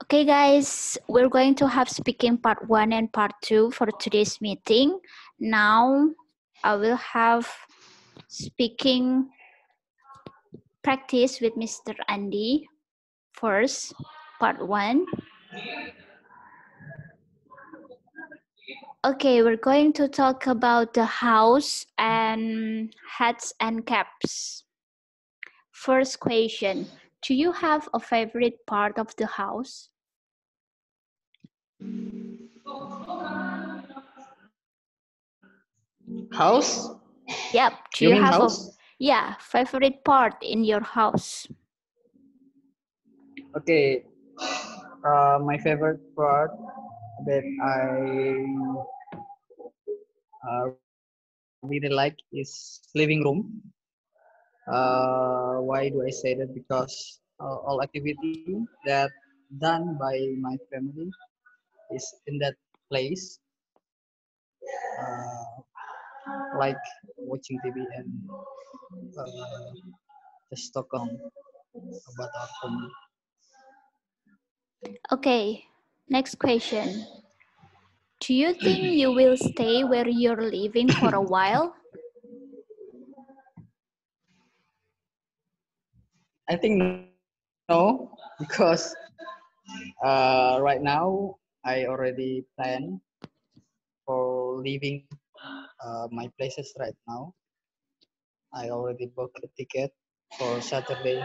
Okay, guys, we're going to have speaking part 1 and part 2 for today's meeting. Now, I will have speaking practice with Mr. Andy first, part 1. Okay, we're going to talk about the house and hats and caps. First question, do you have a favorite part of the house? House? Yep, do You you mean have house? favorite part in your house? Okay. My favorite part that I really like is living room. Why do I say that? Because all activity that done by my family is in that place, uh, like watching TV and uh, just talk on about our family. Okay, next question. Do you think you will stay where you're living for a while? I think no, because right now I already plan for leaving my places right now. I already booked a ticket for Saturday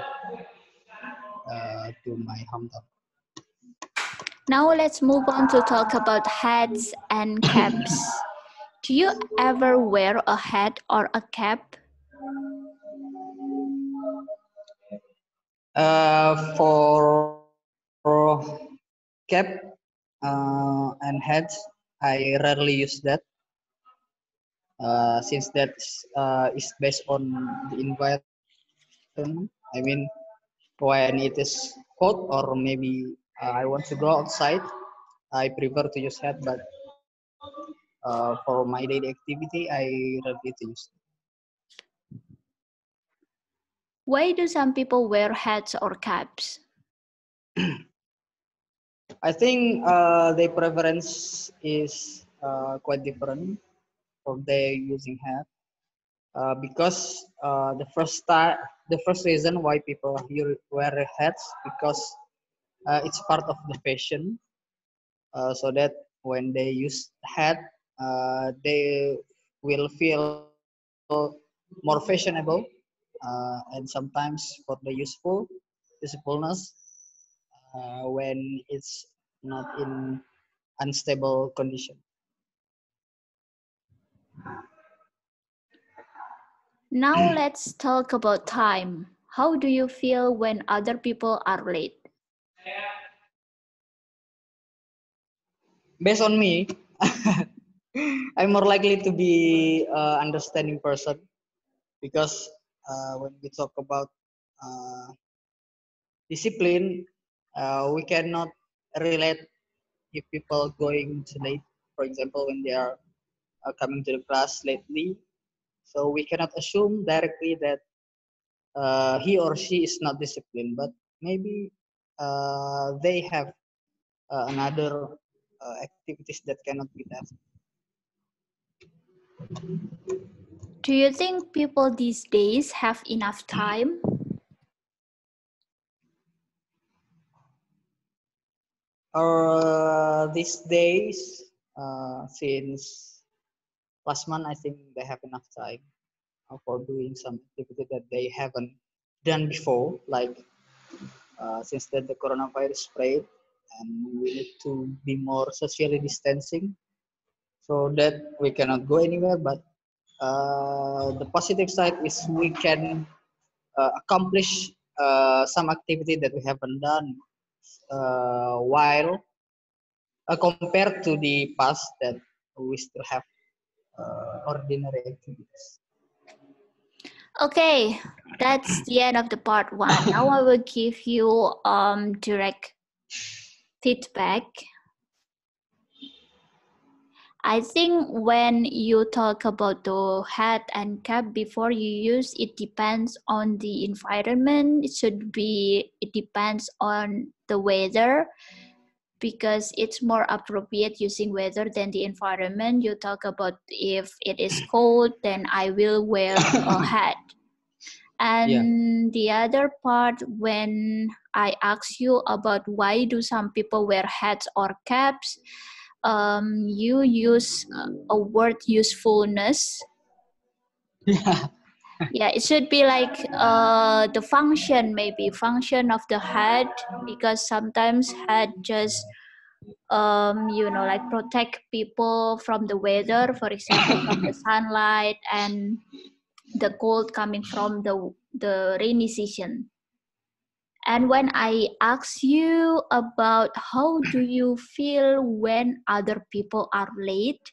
to my hometown. Now let's move on to talk about hats and caps. Do you ever wear a hat or a cap? For cap and hats, I rarely use that since that is based on the environment. I mean, when it is hot or maybe I want to go outside, I prefer to use hat. But for my daily activity, I rarely to use. Why do some people wear hats or caps? I think their preference is quite different for they using hat because the first reason why people here wear hats because it's part of the fashion, so that when they use hat, they will feel more fashionable, and sometimes for the usefulness when it's not in unstable condition. Now let's talk about time. How do you feel when other people are late? Based on me, I'm more likely to be understanding person because when we talk about uh, discipline, we cannot relate if people going to late, for example, when they are coming to the class lately. So we cannot assume directly that he or she is not disciplined, but maybe they have another activities that cannot be done. Do you think people these days have enough time? These days, since last month, I think they have enough time for doing some activity that they haven't done before, like since that the coronavirus spread and we need to be more socially distancing so that we cannot go anywhere. But the positive side is we can accomplish some activity that we haven't done while compared to the past that we still have ordinary activities. Okay, that's the end of the part 1. Now I will give you direct feedback. I think when you talk about the hat and cap before you use, it depends on the environment. It depends on the weather, because it's more appropriate using weather than the environment. You talk about if it is cold, then I will wear a hat. And the other part, when I ask you about why do some people wear hats or caps, you use a word usefulness. Yeah, it should be like the function, maybe function of the hat, because sometimes hat just like protect people from the weather, for example, from the sunlight and the cold coming from the rainy season. And when I ask you about how do you feel when other people are late,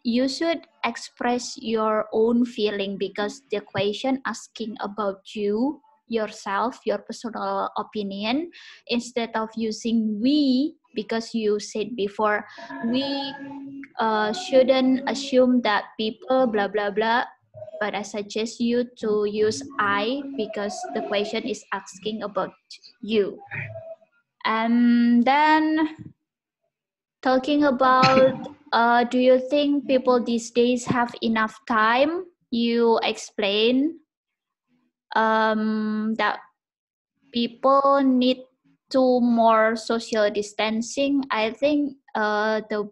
you should express your own feeling, because the question asking about you, yourself, your personal opinion, instead of using we, because you said before, we shouldn't assume that people blah blah blah, but I suggest you to use I, because the question is asking about you. And then talking about do you think people these days have enough time? You explain that people need to more social distancing. I think the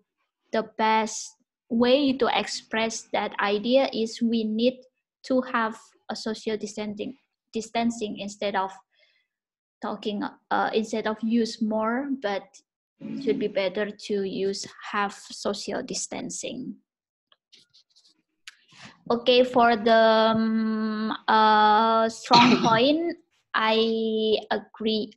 best way to express that idea is we need to have a social distancing instead of talking instead of use more, but should be better to use have social distancing. Okay, for the strong point, I agree.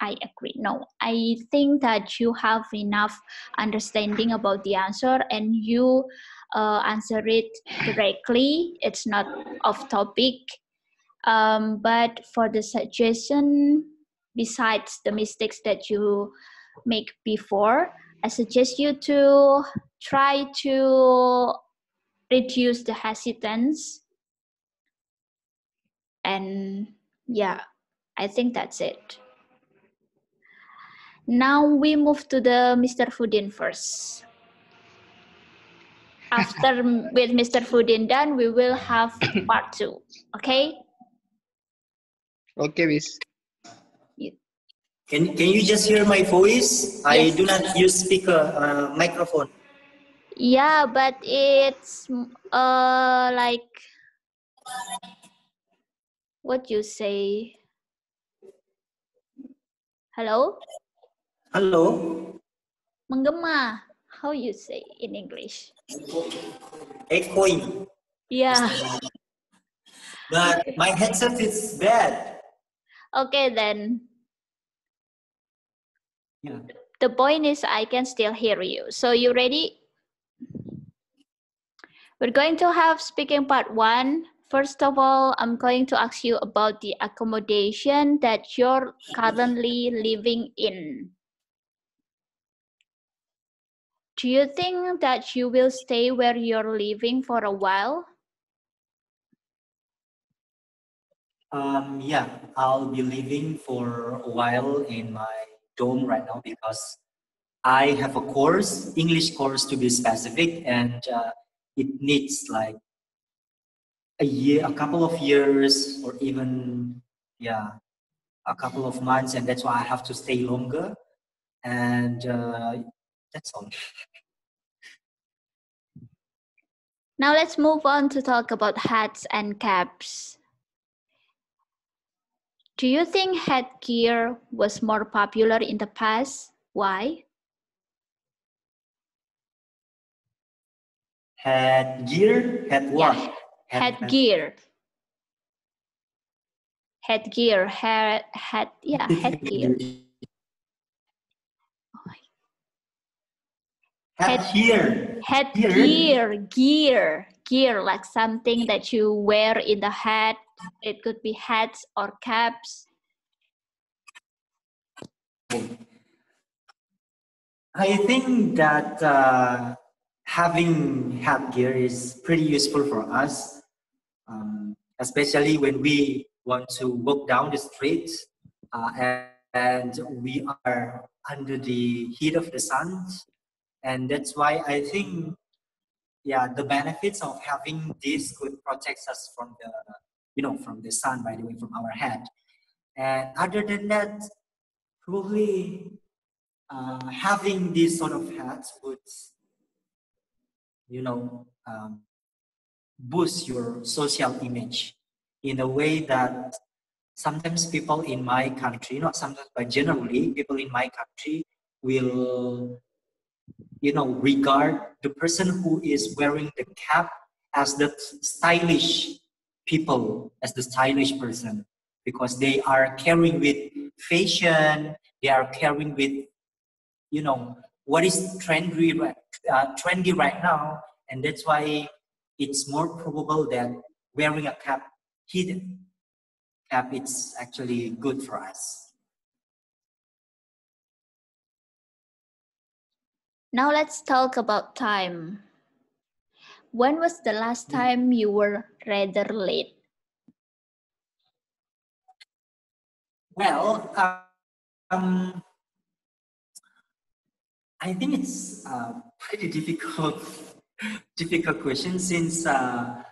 No, I think that you have enough understanding about the answer and you answer it directly. It's not off topic. But for the suggestion, besides the mistakes that you make before, I suggest you to try to reduce the hesitance. And yeah, I think that's it. Now we move to the Mr. Foodin first. After with Mr. Foodin done, we will have part 2. Okay? Okay, Miss. Can you just hear my voice? Yes. I do not use speaker microphone. Yeah, but it's like what you say. Hello? Hello? Menggema. How you say in English? Echoing. Yeah. But my headset is bad. Okay then. Yeah. The point is I can still hear you. So you ready? We're going to have speaking part 1. First of all, I'm going to ask you about the accommodation that you're currently living in. Do you think that you will stay where you're living for a while? Yeah, I'll be living for a while in my dorm right now because I have a course, English course to be specific, and it needs like a couple of years, or even, yeah, a couple of months, and that's why I have to stay longer. And that's all. Now let's move on to talk about hats and caps. Do you think headgear was more popular in the past? Why? Headgear? Head what? Yeah, headgear. Headgear, yeah, headgear. Headgear, gear, like something that you wear in the head. It could be hats or caps. I think that having headgear is pretty useful for us, especially when we want to walk down the street and we are under the heat of the sun. And that's why I think, yeah, the benefits of having this could protect us from the, from the sun, by the way, from our head. And other than that, probably having this sort of hats would, boost your social image in a way that sometimes people in my country, not sometimes, but generally, people in my country will, regard the person who is wearing the cap as the stylish people, as the stylish person, because they are carrying with fashion, they are carrying with, what is trendy right now, and that's why it's more probable that wearing a cap, hidden cap, it's actually good for us. Now let's talk about time. When was the last time you were rather late? Well, I think it's a pretty difficult question since, right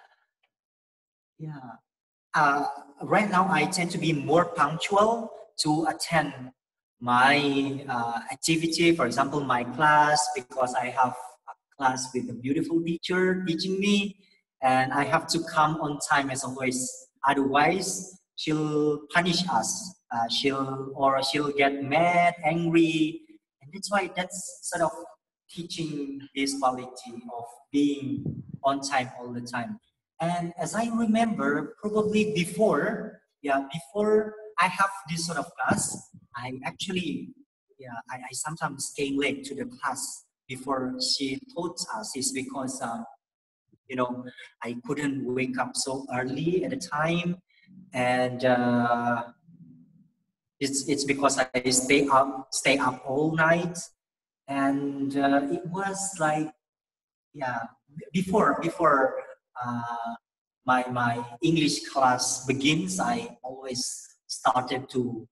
now I tend to be more punctual to attend my activity, for example, my class, because I have a class with a beautiful teacher teaching me, and I have to come on time as always. Otherwise, she'll punish us. She'll get mad, angry, and that's why that's sort of teaching this quality of being on time all the time. And as I remember, probably before I have this sort of class, I actually, I sometimes came late to the class before she taught us. Is because, I couldn't wake up so early at the time, and it's because I stay up all night, and it was like, before my English class begins, I always started to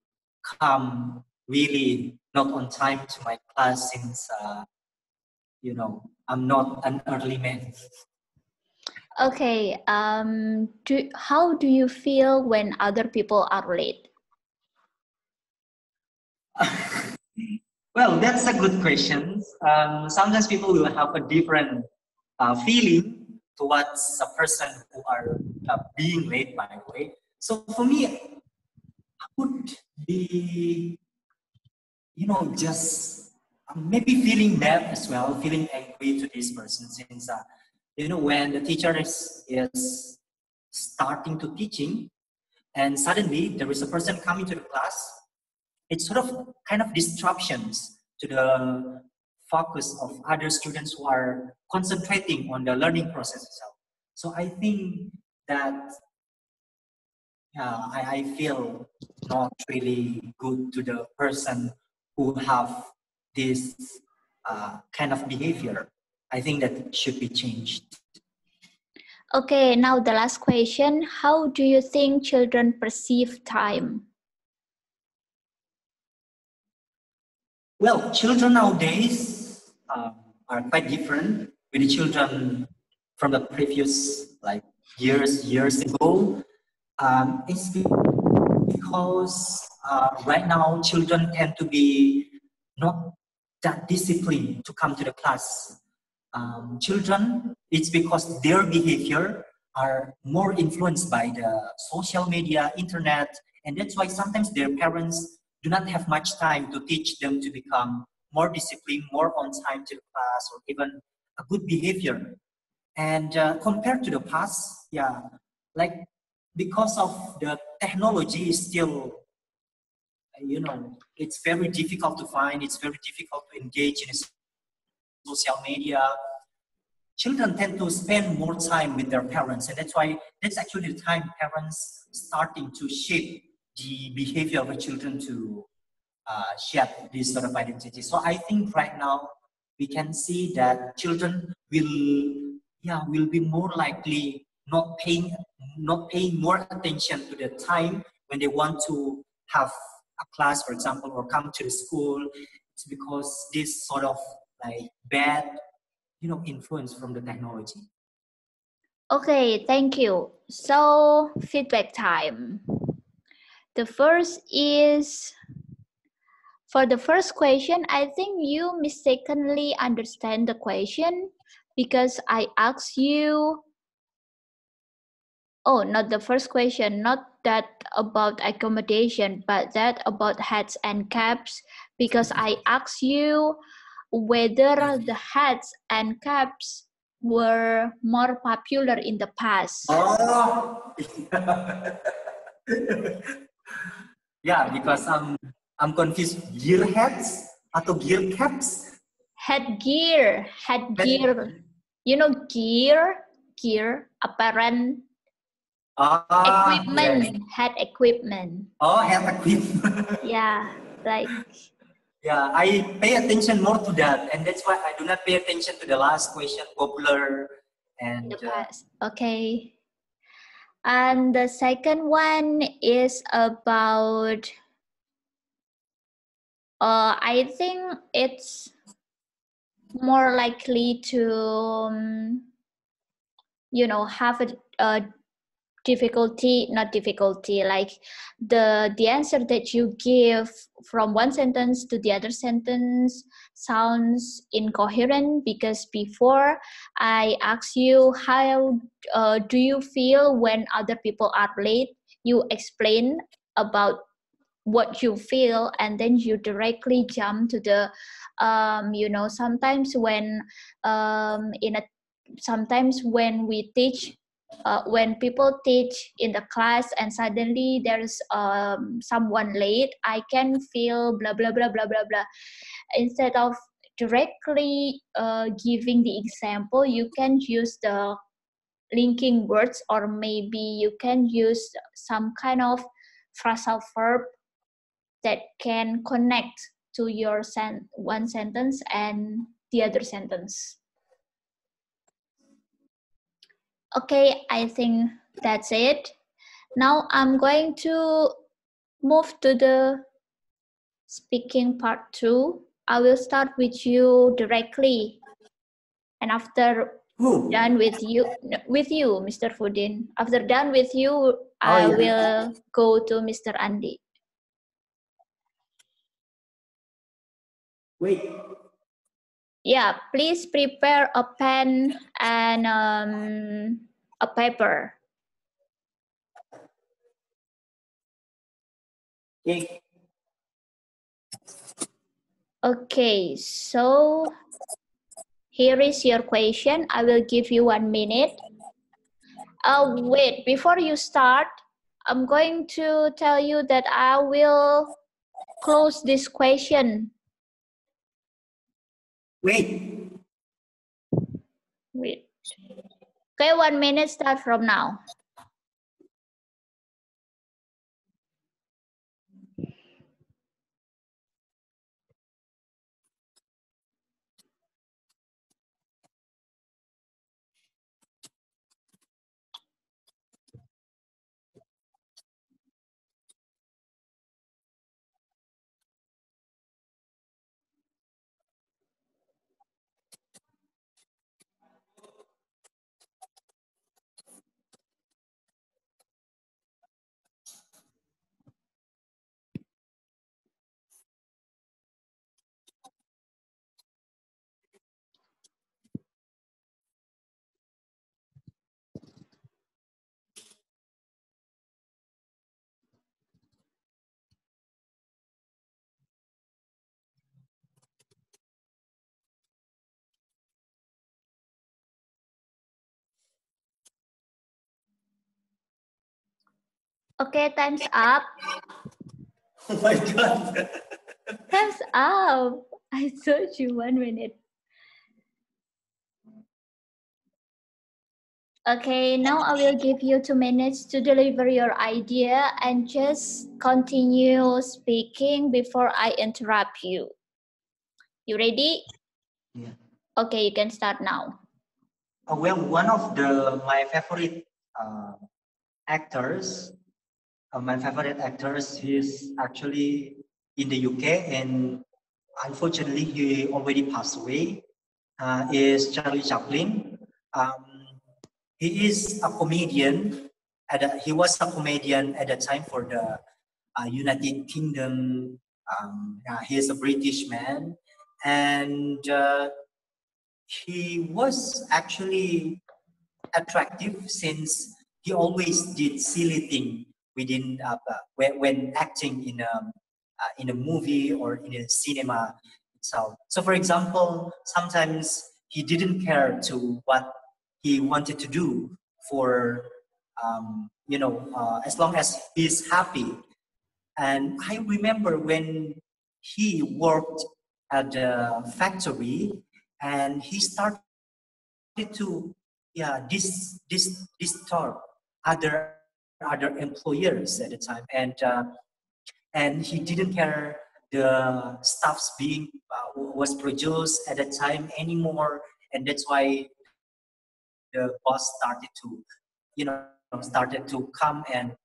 come really not on time to my class, since I'm not an early man. Okay, how do you feel when other people are late? Well, that's a good question. Sometimes people will have a different feeling towards a person who are being late, by the way. So for me, I would be, just maybe feeling bad as well, feeling angry to this person, since, when the teacher is starting to teaching, and suddenly there is a person coming to the class, it's sort of kind of disruptions to the focus of other students who are concentrating on the learning process itself. So I think that, I feel not really good to the person who have this kind of behavior. I think that should be changed. Okay, now the last question. How do you think children perceive time? Well, children nowadays are quite different with the children from the previous years ago. It's because right now children tend to be not that disciplined to come to the class. Children, it's because their behavior are more influenced by the social media, internet, and that's why sometimes their parents do not have much time to teach them to become more disciplined, more on time to the class, or even a good behavior. And compared to the past, like, because of the technology is still, it's very difficult to find, it's very difficult to engage in social media. Children tend to spend more time with their parents, and that's actually the time parents starting to shape the behavior of the children to shape this sort of identity. So I think right now we can see that children will be more likely not paying more attention to the time when they want to have a class, for example, or come to the school, it's because this sort of like bad, influence from the technology. Okay, thank you. So, feedback time. The first is, for the first question, I think you mistakenly understand the question because I asked you, oh, not the first question, not that about accommodation, but that about hats and caps, because I asked you whether the hats and caps were more popular in the past. Oh, yeah, because I'm confused. Gear hats atau gear caps? Headgear. You know, gear, apparent equipment, yeah. head equipment. Oh, head equipment. Yeah, like. Yeah, I pay attention more to that, and that's why I do not pay attention to the last question, popular and. The past. Okay. And the second one is about, I think it's more likely to, have a not difficulty, like the answer that you give from one sentence to the other sentence sounds incoherent, because before I asked you how do you feel when other people are late, you explain about what you feel, and then you directly jump to the sometimes when sometimes when we teach, when people teach in the class and suddenly there's someone late, I can feel blah blah blah blah blah blah. Instead of directly giving the example, you can use the linking words, or maybe you can use some kind of phrasal verb that can connect to your one sentence and the other sentence. Okay, I think that's it. Now I'm going to move to the speaking part 2. I will start with you directly, and after done with you, Mr. Fudin. After done with you, I will go to Mr. Andi. Wait. Yeah, please prepare a pen and a paper. Okay. Okay, so here is your question. I will give you 1 minute. Wait, before you start, I'm going to tell you that I will close this question. Wait. Okay, 1 minute start from now. Okay, time's up. Oh my God. Time's up. I told you 1 minute. Okay, now I will give you 2 minutes to deliver your idea, and just continue speaking before I interrupt you. You ready? Yeah. Okay, you can start now. Well, one of my favorite actors My favorite actors is actually in the UK, and unfortunately, he already passed away. Is Charlie Chaplin. Um, he is a comedian. He was a comedian at the time for the United Kingdom. He is a British man, and he was actually attractive since he always did silly thing within when acting in a movie or in a cinema itself. So, for example, sometimes he didn't care to what he wanted to do for as long as he's happy. And I remember when he worked at the factory and he started to disturb other employers at the time, and he didn't care the stuffs being was produced at that time anymore, and that's why the boss started to come and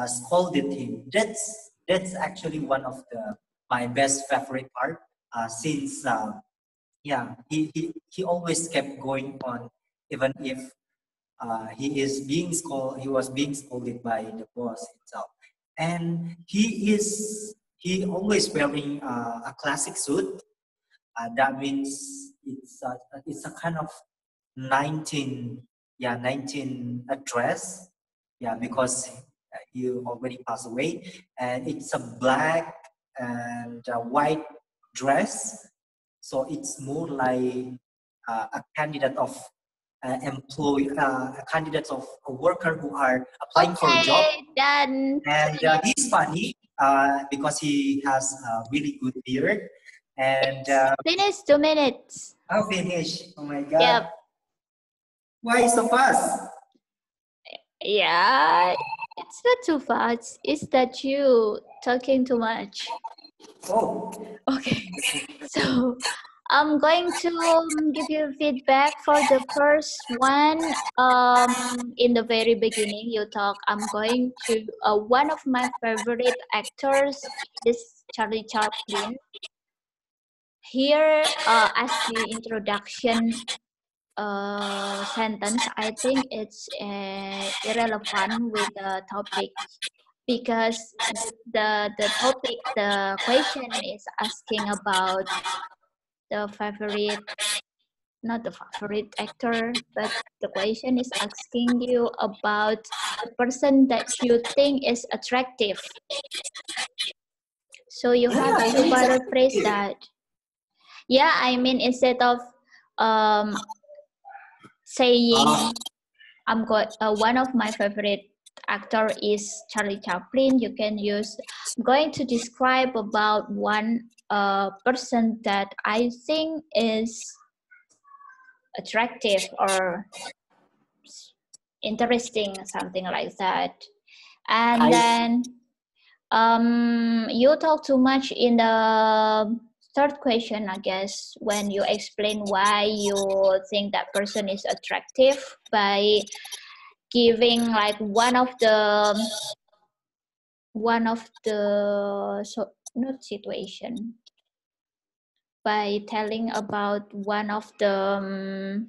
scolded him. That's actually one of the my best favorite part since he always kept going on even if he was being scolded by the boss itself, and he always wearing a classic suit. That means it's a kind of 19 19 dress, because he already passed away, and it's a black and white dress, so it's more like a candidate of a candidate of a worker who are applying for a job. Okay, done. And he's funny because he has a really good beard. And Finish 2 minutes. I'll finish. Oh my God. Yep. Why so fast? Yeah, it's not too fast. It's that you talking too much. Oh. Okay. So I'm going to give you feedback for the first one. In the very beginning, you talk. I'm going to one of my favorite actors is Charlie Chaplin. Here, as the introduction sentence, I think it's irrelevant with the topic because the topic, the question is asking about the favorite, not the favorite actor, but the question is asking you about the person that you think is attractive. So you have to paraphrase that. Yeah, I mean, instead of saying one of my favorite actor is Charlie Chaplin, you can use I'm going to describe about one person that I think is attractive or interesting, something like that. And then you talk too much in the third question, I guess, when you explain why you think that person is attractive by giving like one of the not situation, by telling about one of the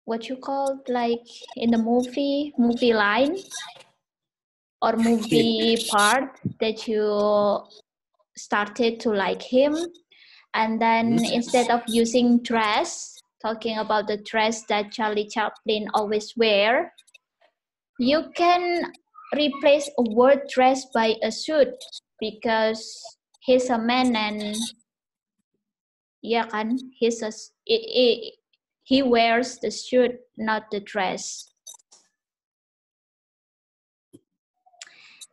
what you call like in the movie line or movie part that you started to like him, and then instead of using dress, talking about the dress that Charlie Chaplin always wear, you can replace a word dress by a suit because he's a man and yeah kan he wears the suit, not the dress.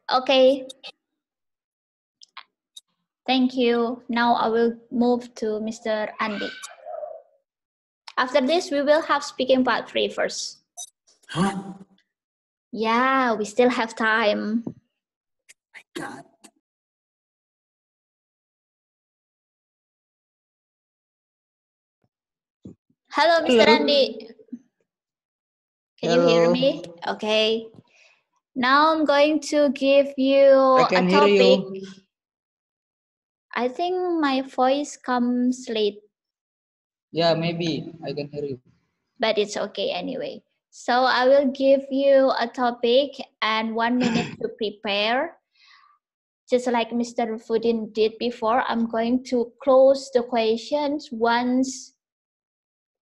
Okay, thank you. Now I will move to Mr. Andy. After this, we will have speaking part 3 first. Huh? Yeah, we still have time. My God. Hello, Mr. Hello. Andy. Can you hear Hello. me? Okay. Now I'm going to give you I a can hear topic. you. I think my voice comes late, Yeah, maybe I can hear you. but it's okay anyway. So I will give you a topic and 1 minute to prepare. Just like Mr. Fudin did before, I'm going to close the questions once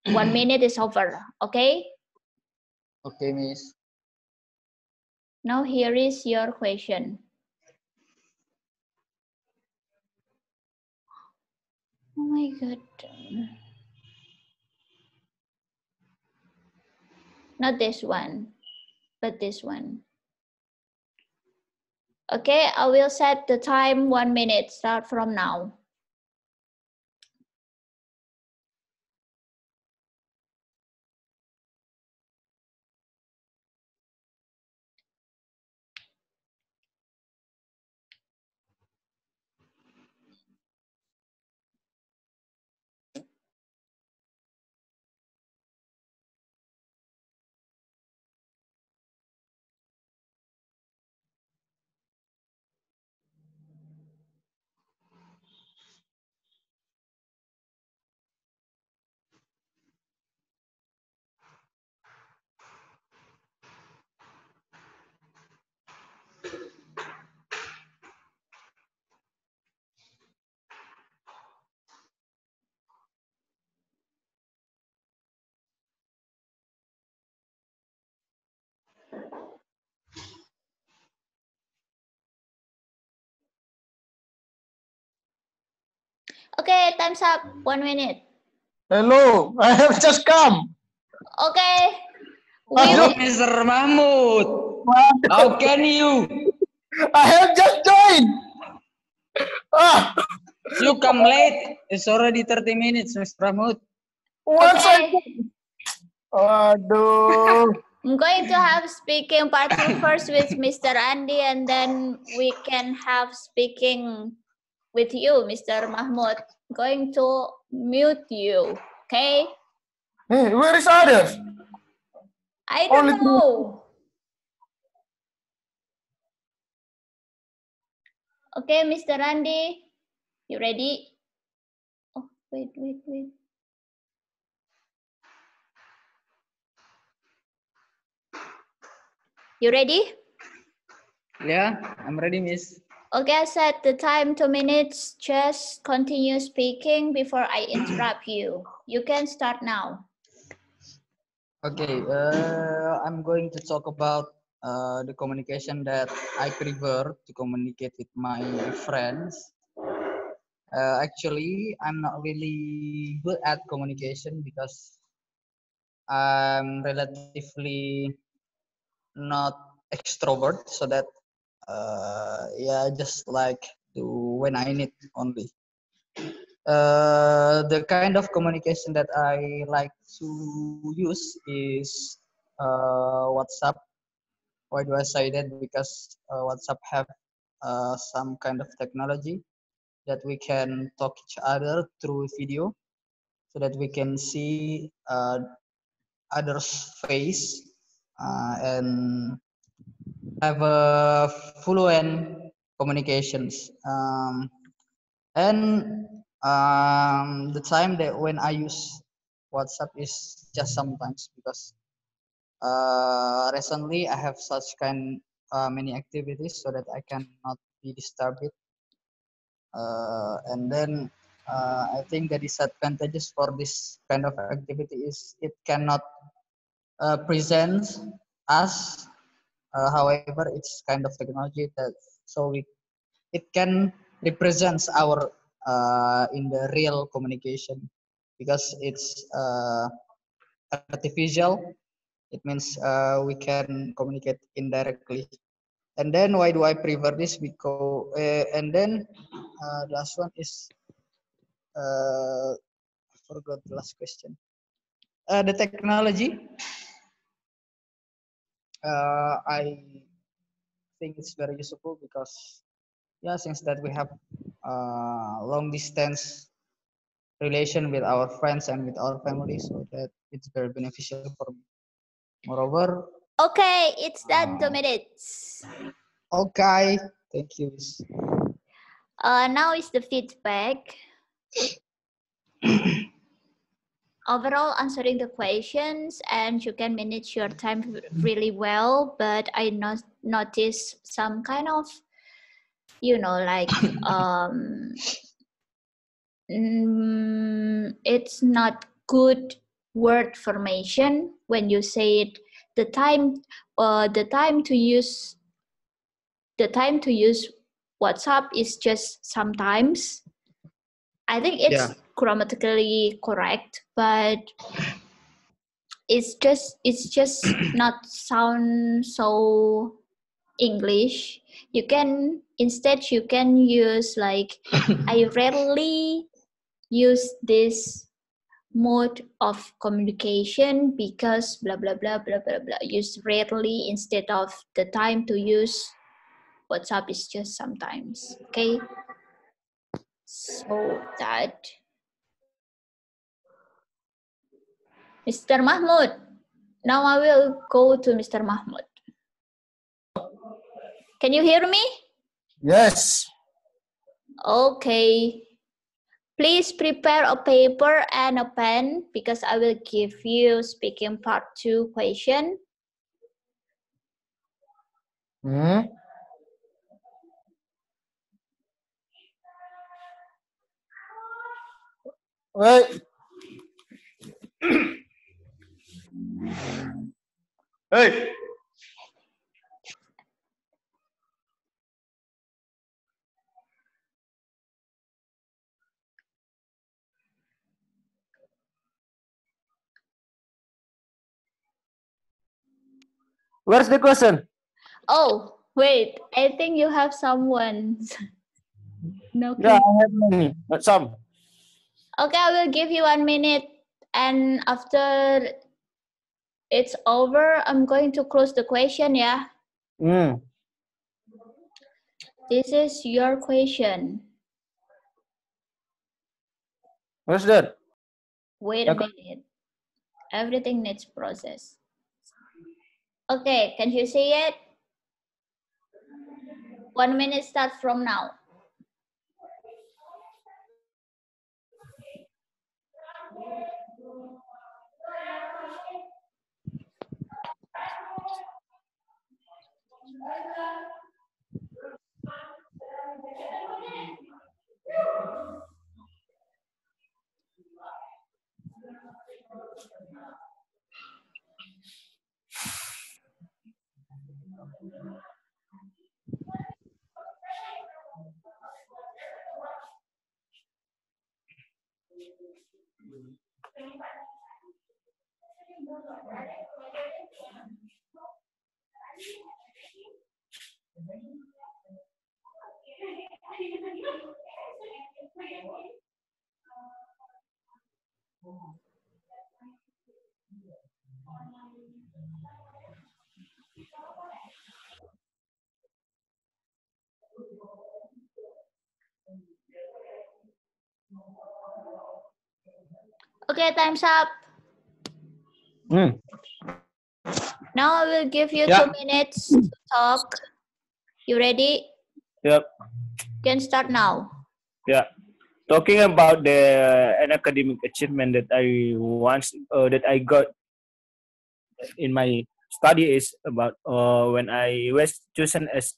1 minute is over. Okay? Okay, Miss. Now here is your question. Oh my god. Not this one, but this one. Okay, I will set the time 1 minute. Start from now. Okay, time's up. 1 minute. Hello, I have just come. Okay. Oh, We Mr. Mahmud. How can you? I have just joined. Ah, You come late. It's already 30 minutes, Mr. Mahmud. once I. okay. Aduh. I'm going to have speaking part 2 first with Mr. Andy, and then we can have speaking with you, Mr. Mahmud. I'm going to mute you. Okay? Hey, where is others? I don't Only three. know. Okay, Mr. Andy, you ready? Oh, wait. You ready? Yeah, I'm ready, Miss. Okay, I set the time 2 minutes. Just continue speaking before I interrupt you. You can start now. Okay, I'm going to talk about the communication that I prefer to communicate with my friends. Actually, I'm not really good at communication because I'm relatively not extrovert, so that yeah, just like to when I need only. The kind of communication that I like to use is WhatsApp. Why do I say that? Because WhatsApp have some kind of technology that we can talk each other through video, so that we can see others' face and have a fluent communications. And the time that when I use WhatsApp is just sometimes, because recently I have such kind many activities so that I cannot be disturbed. And then I think the disadvantages for this kind of activity is it cannot present us. However, it's kind of technology that so it can represents our in the real communication, because it's artificial. It means we can communicate indirectly. And then why do I prefer this? Because and then the last one is I forgot the last question. The technology. I think it's very useful because yeah, since that we have long distance relation with our friends and with our family, so that it's very beneficial for me. Moreover, Okay, it's done 2 minutes. okay, thank you. Now is the feedback. Overall, answering the questions, and you can manage your time really well. But I notice some kind of, like it's not good word formation when you say it. The time, the time to use WhatsApp is just sometimes. I think it's grammatically correct, but it's just not sound so English. You can use like I rarely use this mode of communication because blah blah blah blah blah blah. Use rarely instead of the time to use WhatsApp is just sometimes. Okay. So that Mr. Mahmud. Now I will go to Mr. Mahmud. Can you hear me? Yes. Okay. Please prepare a paper and a pen because I will give you speaking part 2 question. Hmm. Wait. Hey. Where's the question? Oh, wait. I think you have someone. No. Yeah, I have many, but some. Okay, I will give you 1 minute. And after it's over, I'm going to close the question, yeah? This is your question. What's that? Wait a minute. Everything needs process. Okay, can you see it? 1 minute start from now. Okay, time's up. Now I will give you 2 minutes to talk. You ready? Yep. You can start now. Yeah. Talking about an academic achievement that I once that I got in my study is about when I was chosen as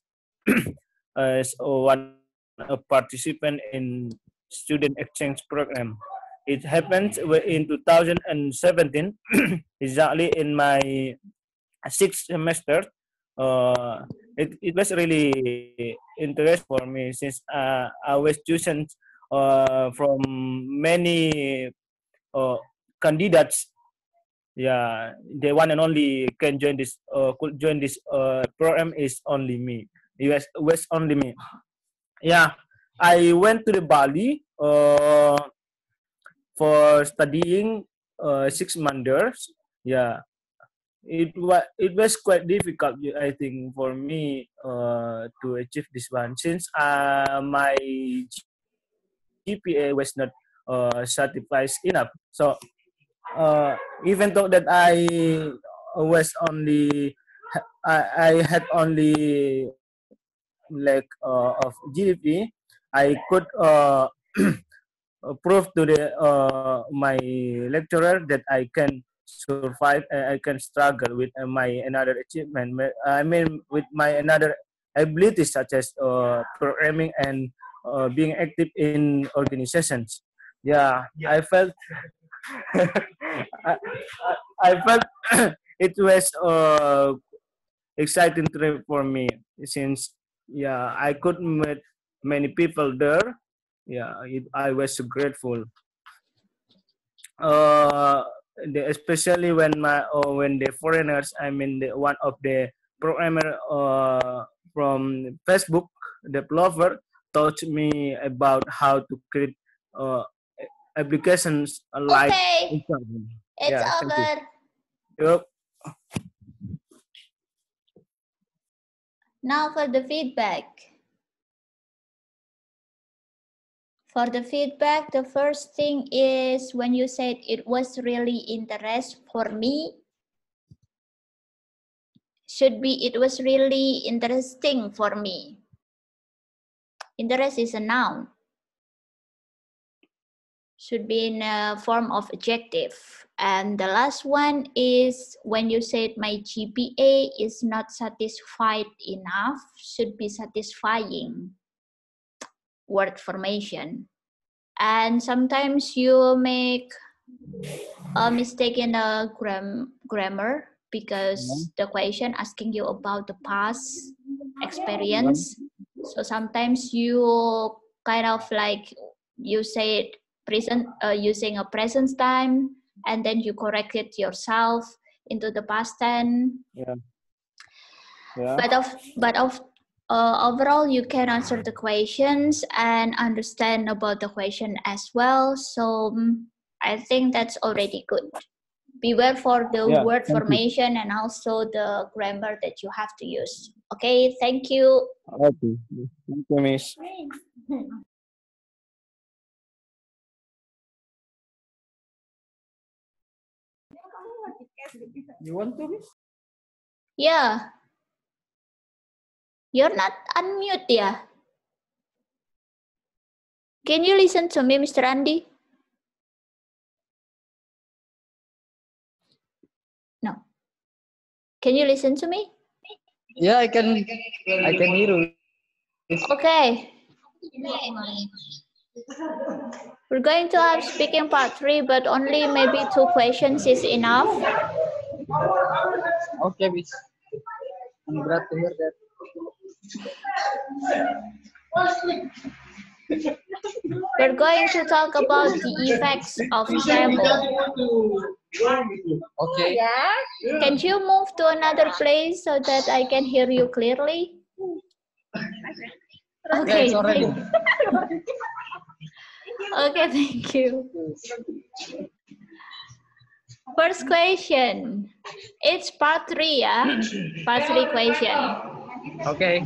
as one a participant in student exchange program. It happened in 2017, exactly in my sixth semester. It was really interesting for me since I was chosen from many candidates. Yeah, the one and only can join this could join this program is only me. It was only me. Yeah, I went to the Bali for studying 6 months there. Yeah, it was quite difficult, I think, for me to achieve this one since my GPA was not certified enough. So even though that I was only I had only like of GDP, I could prove to the my lecturer that I can survive and I can struggle with my another achievement. I mean, with my another abilities such as programming and being active in organizations. Yeah, I felt I, I felt it was exciting trip for me since yeah I could meet many people there. Yeah, I was so grateful. uh Especially when the foreigners, I mean the one of the programmer from Facebook developer taught me about how to create uh, applications like Okay, Instagram. it's Yeah, thank you. over. Yep. Now for the feedback. For the feedback, the first thing is when you said it was really interest for me, should be it was really interesting for me. Interest is a noun. Should be in a form of adjective. And the last one is when you said my GPA is not satisfied enough, should be satisfying. Word formation. And sometimes you make a mistake in the grammar because the question asking you about the past experience. So sometimes you kind of like you say it present using a present time, and then you correct it yourself into the past tense. Yeah. Yeah. But overall, you can answer the questions and understand about the question as well. So I think that's already good. Beware for the Yeah. word Thank you. formation and also the grammar that you have to use. Okay, thank you. Okay. Thank you, Miss. You want to, Miss? Yeah, you're not unmute, yeah. Can you listen to me, Mr. Andy? No. Can you listen to me? Yeah, I can hear you. Okay. We're going to have speaking part 3, but only maybe 2 questions is enough. Okay, Miss. I'm glad to hear that. We're going to talk about the effects of travel. Okay. Can you move to another place so that I can hear you clearly? Yeah, Okay, it's already. okay, thank you. First question. It's part 3, yeah? Part 3 question. Okay.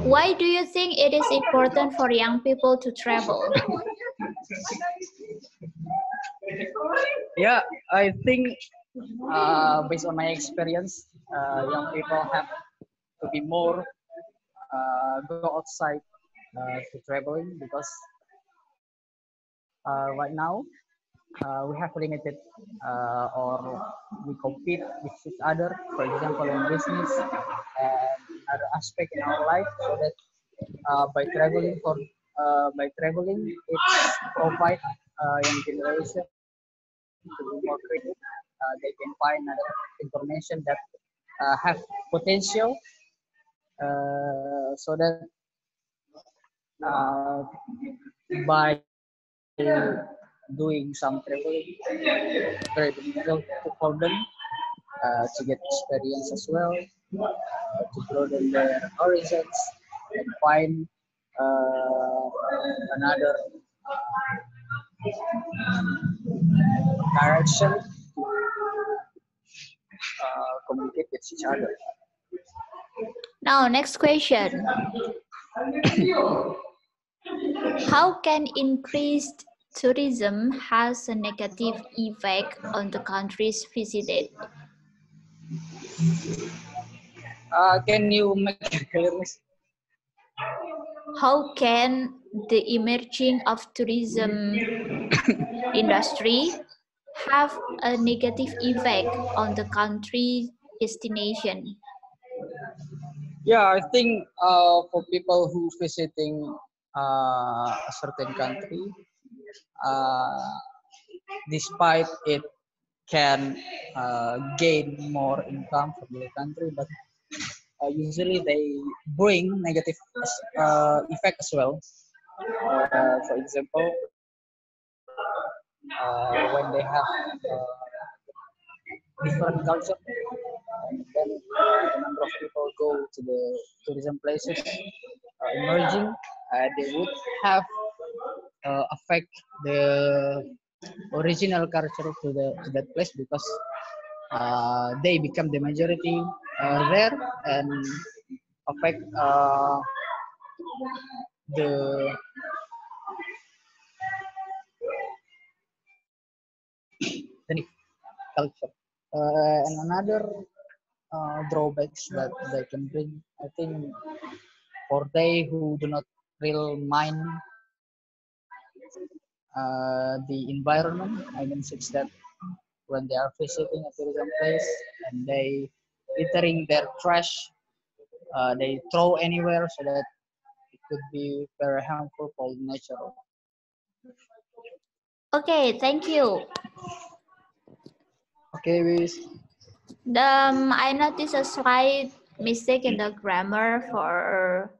Why do you think it is important for young people to travel? Yeah, I think based on my experience, young people have to be more go outside to traveling because right now we have limited or we compete with each other, for example, in business and other aspect in our life. So that by traveling, it's provide young generation to be more creative. They can find other information that have potential, so that uh, by doing some traveling, very beneficial for them to get experience as well, to broaden their horizons and find another direction to communicate with each other. Now, next question. How can increased tourism has a negative effect on the countries visited? Can you make it clear, Miss? How can the emerging of tourism industry have a negative effect on the country destination? Yeah, I think for people who visiting a certain country, uh, despite it can gain more income from the country, but usually they bring negative effect as well. For example, when they have different culture, and then the number of people go to the tourism places emerging, they would have affect the original culture to that place because they become the majority there and affect the the culture. And another drawbacks that they can bring, I think, for they who do not real mind the environment. I mean, such that when they are visiting a tourism place and they littering their trash, they throw anywhere so that it could be very harmful for nature. Okay, thank you. Okay, Wiz. I noticed a slight mistake in the grammar for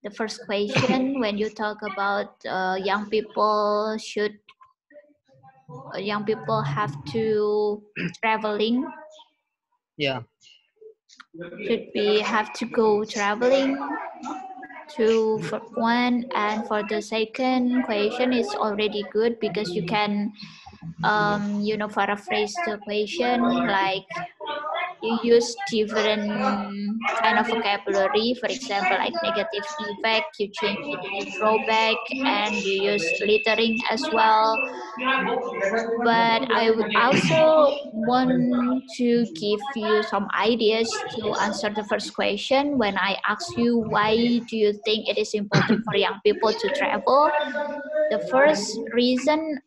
the first question when you talk about young people have to traveling. Yeah. Should be have to go traveling to for one, and for the second question is already good because you can paraphrase the question, like you use different kind of vocabulary. For example, like negative effect, you change it into drawback, and you use littering as well. But I would also want to give you some ideas to answer the first question. When I ask you why do you think it is important for young people to travel, the first reason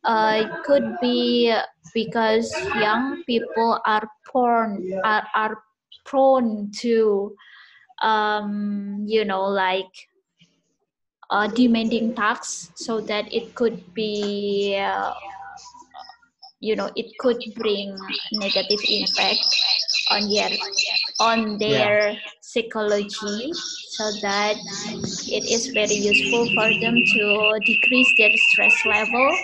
could be because young people are prone to demanding tasks, so that it could be it could bring negative impact on Yeah. their psychology, so that it is very useful for them to decrease their stress level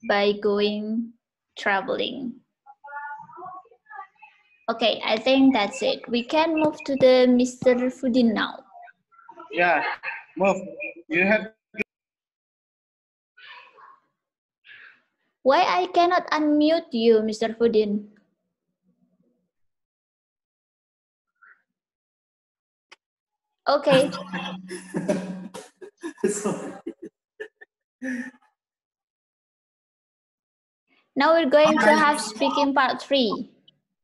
by going traveling. Okay, I think that's it. We can move to the Mr. Fudin now. Yeah, move. You have Why I cannot unmute you, Mr. Fudin? Okay. Now we're going to have speaking part 3.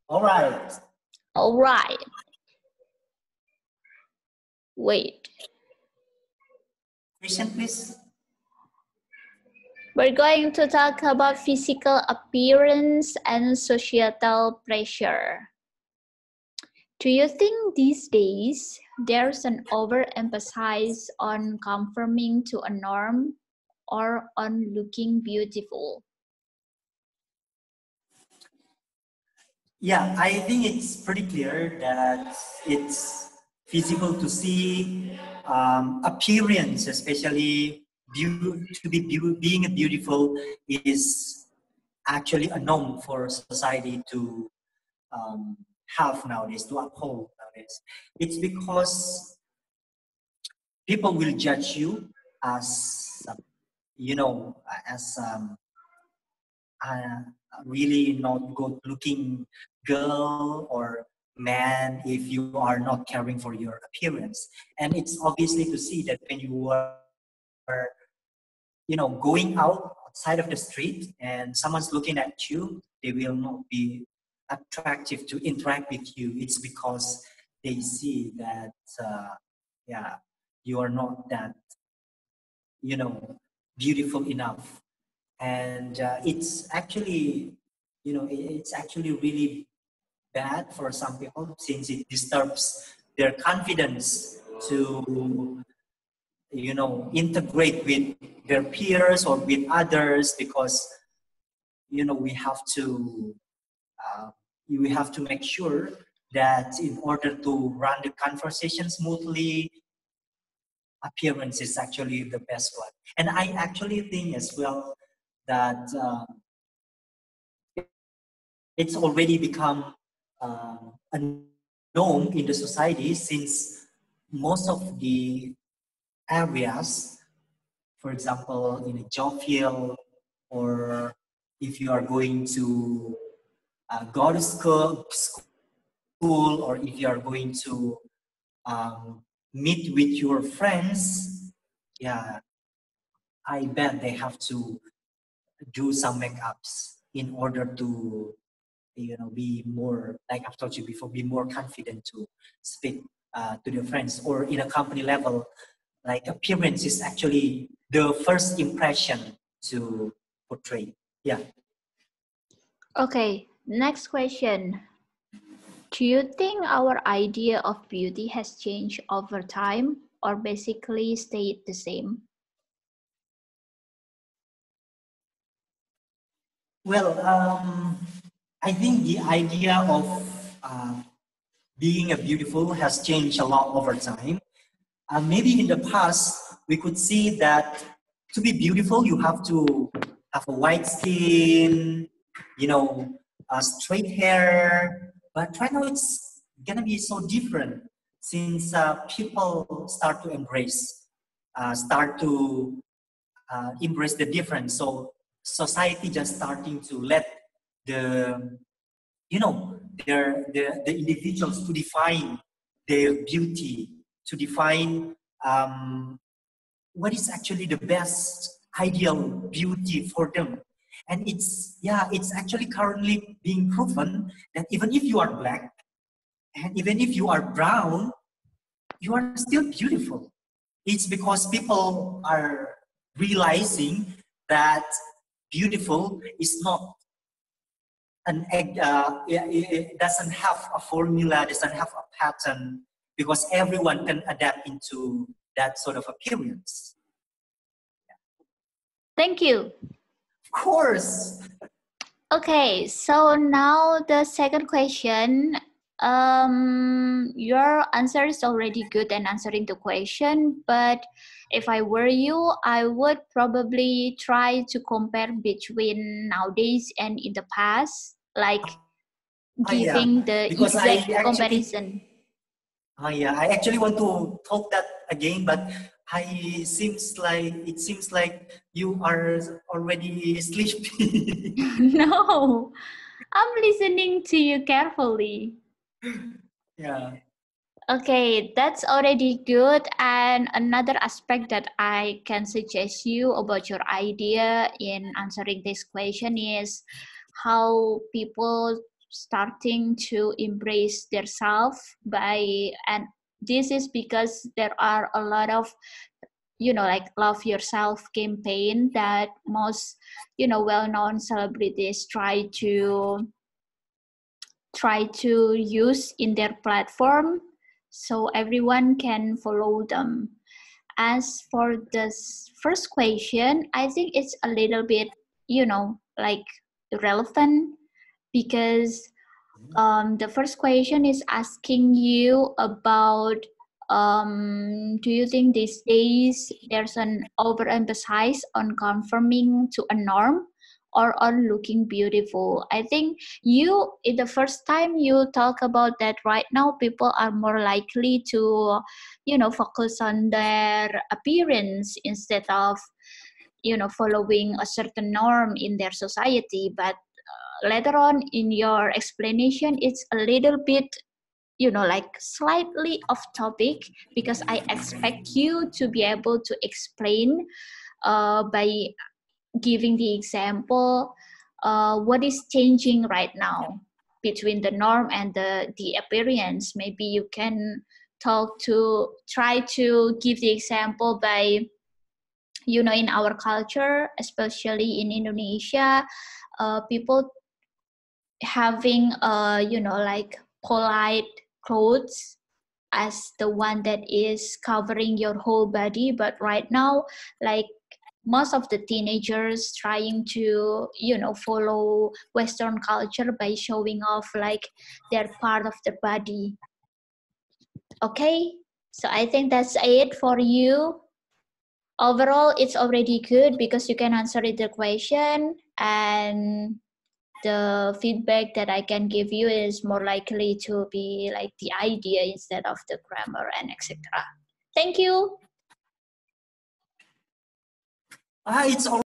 All right. All right. Wait. Question, please. We're going to talk about physical appearance and societal pressure. Do you think these days there's an overemphasis on conforming to a norm or on looking beautiful? Yeah, I think it's pretty clear that it's feasible to see appearance, especially being beautiful, is actually a norm for society to have nowadays, to uphold nowadays. It's because people will judge you as, as a really not good looking girl or man if you are not caring for your appearance. And it's obviously to see that when you are going outside of the street and someone's looking at you, they will not be attractive to interact with you, it's because they see that yeah, you are not that, you know, beautiful enough. And it's actually, you know, it's actually really bad for some people, since it disturbs their confidence to, you know, integrate with their peers or with others, because, you know, uh, we have to make sure that in order to run the conversation smoothly, appearance is actually the best one. And I actually think as well that it's already become a norm in the society, since most of the areas, for example, in a job field, or if you are going to go to school, or if you are going to meet with your friends, yeah, I bet they have to do some makeups in order to, you know, be more, like I've told you before, be more confident to speak to their friends, or in a company level. Like, appearance is actually the first impression to portray. Yeah. Okay, next question. Do you think our idea of beauty has changed over time or basically stayed the same? Well, I think the idea of being a beautiful has changed a lot over time. Maybe in the past, we could see that to be beautiful, you have to have a white skin, you know, straight hair. But right now, it's gonna be so different, since people start to embrace the difference. So society just starting to let the, you know, the individuals to define their beauty, to define what is actually the best ideal beauty for them. And it's, yeah, it's actually currently being proven that even if you are black and even if you are brown, you are still beautiful. It's because people are realizing that beautiful is not it doesn't have a formula, doesn't have a pattern, because everyone can adapt into that sort of appearance. Thank you. Of course. Okay, so now the second question. Your answer is already good in answering the question, but if I were you, I would probably try to compare between nowadays and in the past, like Yeah, giving the because exact comparison. Yeah, I actually want to talk that again, but it seems like you are already sleepy. No, I'm listening to you carefully. Yeah. Okay, that's already good. And another aspect that I can suggest you about your idea in answering this question is how people starting to embrace their self by, and this is because there are a lot of, you know, like love yourself campaign that most, you know, well-known celebrities try to use in their platform so everyone can follow them. As for this first question, I think it's a little bit, you know, like relevant because the first question is asking you about do you think these days there's an overemphasis on conforming to a norm or on looking beautiful? I think you, in the first time you talk about that right now people are more likely to, you know, focus on their appearance instead of, you know, following a certain norm in their society. But later on in your explanation it's a little bit, you know, like slightly off topic because I expect you to be able to explain by giving the example what is changing right now. between the norm and the appearance. Maybe you can try to give the example by, in our culture, especially in Indonesia, people having like polite clothes as the one that is covering your whole body. But right now, like most of the teenagers trying to follow Western culture by showing off like their part of their body. Okay, so I think that's it for you. Overall, it's already good because you can answer the question, and the feedback that I can give you is more likely to be like the idea instead of the grammar and etc. Thank you. It's all.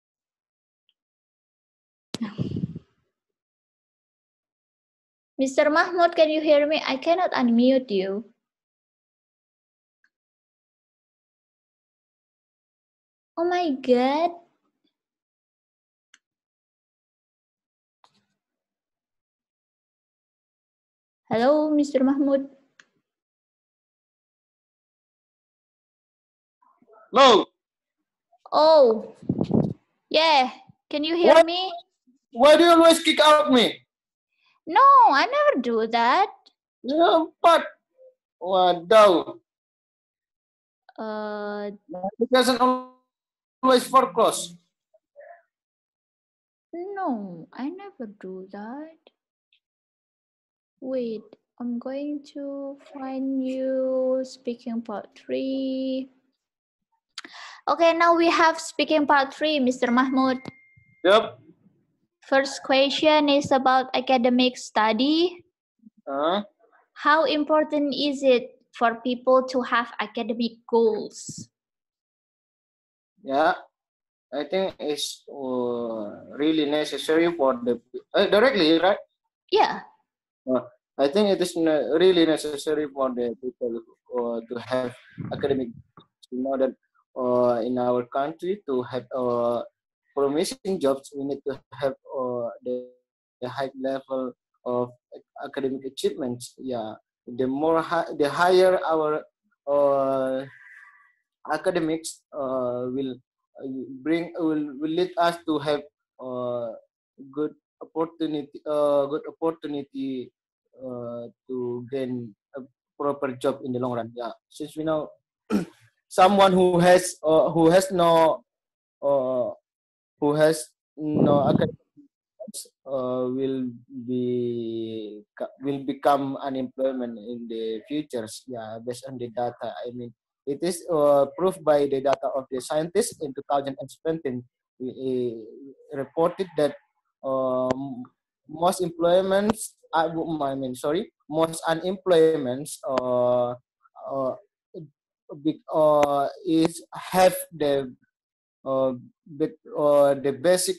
Mr. Mahmoud, can you hear me? I cannot unmute you. Oh my God. Hello, Mr. Mahmoud. Hello. Oh, yeah. Can you hear me? Why do you always kick out me? No, I never do that. Yeah, but wadaw. It doesn't always foreclose. No, I never do that. Wait, I'm going to find you speaking part 3. Okay, now we have speaking part 3, Mr. Mahmoud. Yep. First question is about academic study. How important is it for people to have academic goals? Yeah, I think it's really necessary for the directly, right? Yeah. I think it is really necessary for the people to have academic. You know that in our country to have promising jobs, we need to have the high level of academic achievements. Yeah, the higher our uh, academics will lead us to have uh, good opportunity to gain a proper job in the long run. Yeah, since we know someone who has uh, no academics will become unemployment in the futures. Yeah, based on the data. I mean, it is proved by the data of the scientists in 2017. We reported that most employments. Most unemployments uh, is have the basic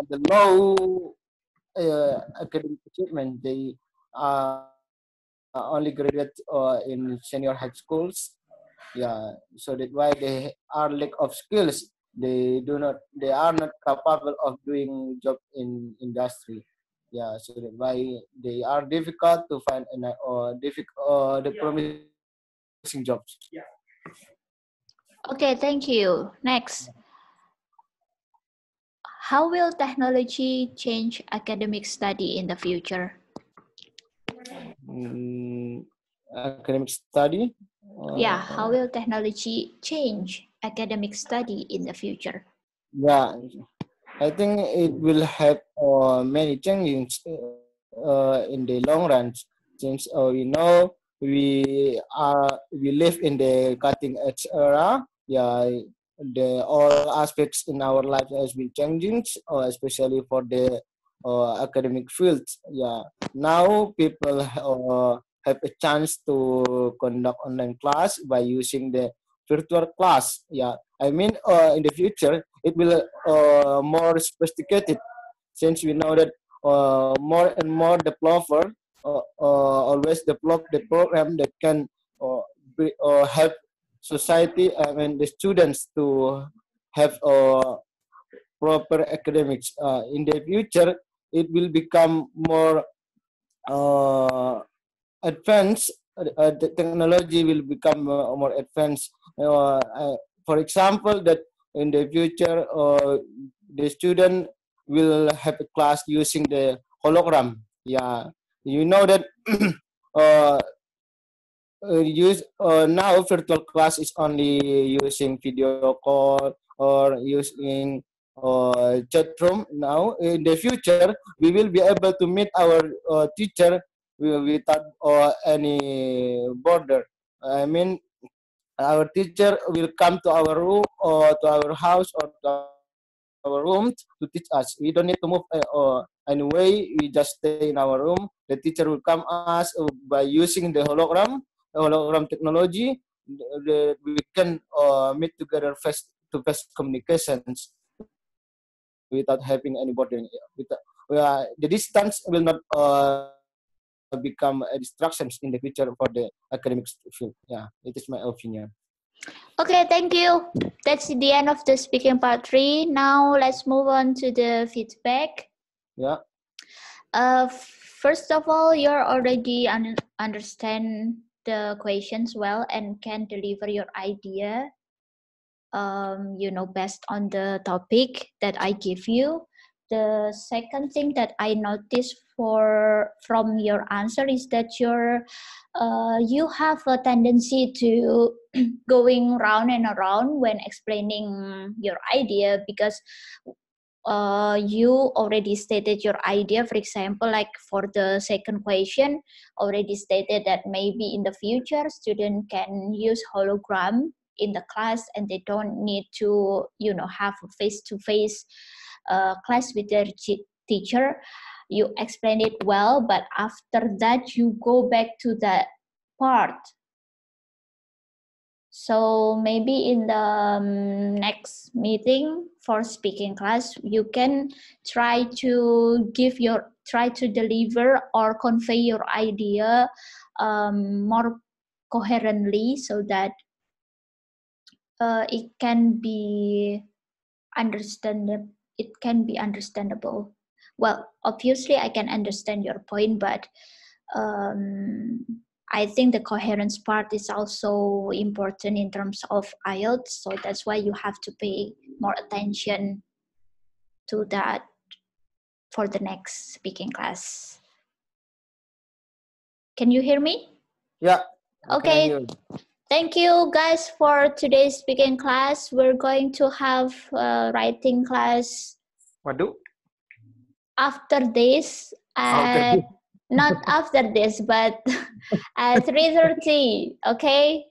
the low academic achievement. They only graduate in senior high schools. Yeah, so that's why they are lack of skills. They are not capable of doing job in industry. Yeah, so that's why they are difficult to find the promising jobs. Okay, thank you. Next. How will technology change academic study in the future? Academic study. Yeah, how will technology change academic study in the future? Yeah, I think it will have many changes in the long run, since we know we live in the cutting edge era. Yeah, the all aspects in our life has been changing, especially for the academic fields. Yeah, now people have a chance to conduct online class by using the virtual class. Yeah, I mean, in the future, it will more sophisticated, since we know that more and more developer always develop the program that can help society, I mean the students, to have proper academics. In the future, it will become more advanced, the technology will become more advanced. For example, that in the future, the student will have a class using the hologram. Yeah, you know that uh, use now virtual class is only using video call or using chat room. Now in the future, we will be able to meet our teacher without any border. I mean, our teacher will come to our room or to our house or to our room to teach us. We don't need to move anyway. We just stay in our room. The teacher will come us by using the hologram technology. We can meet together face to face communications without having any border. The distance will not become a distractions in the future for the academic field. Yeah, it is my opinion. Okay, thank you. That's the end of the speaking part 3. Now let's move on to the feedback. Yeah. First of all, you're already understand the questions well and can deliver your idea, based on the topic that I give you. The second thing that I noticed from your answer is that you have a tendency to going round and around when explaining your idea, because you already stated your idea. For example, like for the second question, already stated that maybe in the future student can use hologram in the class and they don't need to have a face-to-face class with their teacher. You explained it well, but after that you go back to that part. So maybe in the next meeting for speaking class, you can try to deliver or convey your idea more coherently, so that it can be understandable. Well, obviously I can understand your point, but I think the coherence part is also important in terms of IELTS, so that's why you have to pay more attention to that for the next speaking class. Can you hear me? Yeah. Okay. Thank you guys for today's speaking class. We're going to have a writing class Waduh. after this. Not after this, but at 3:30. Okay.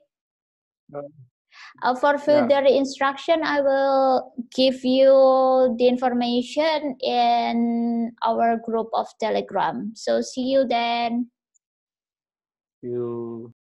For further instruction, I will give you the information in our group of Telegram. So see you then. You.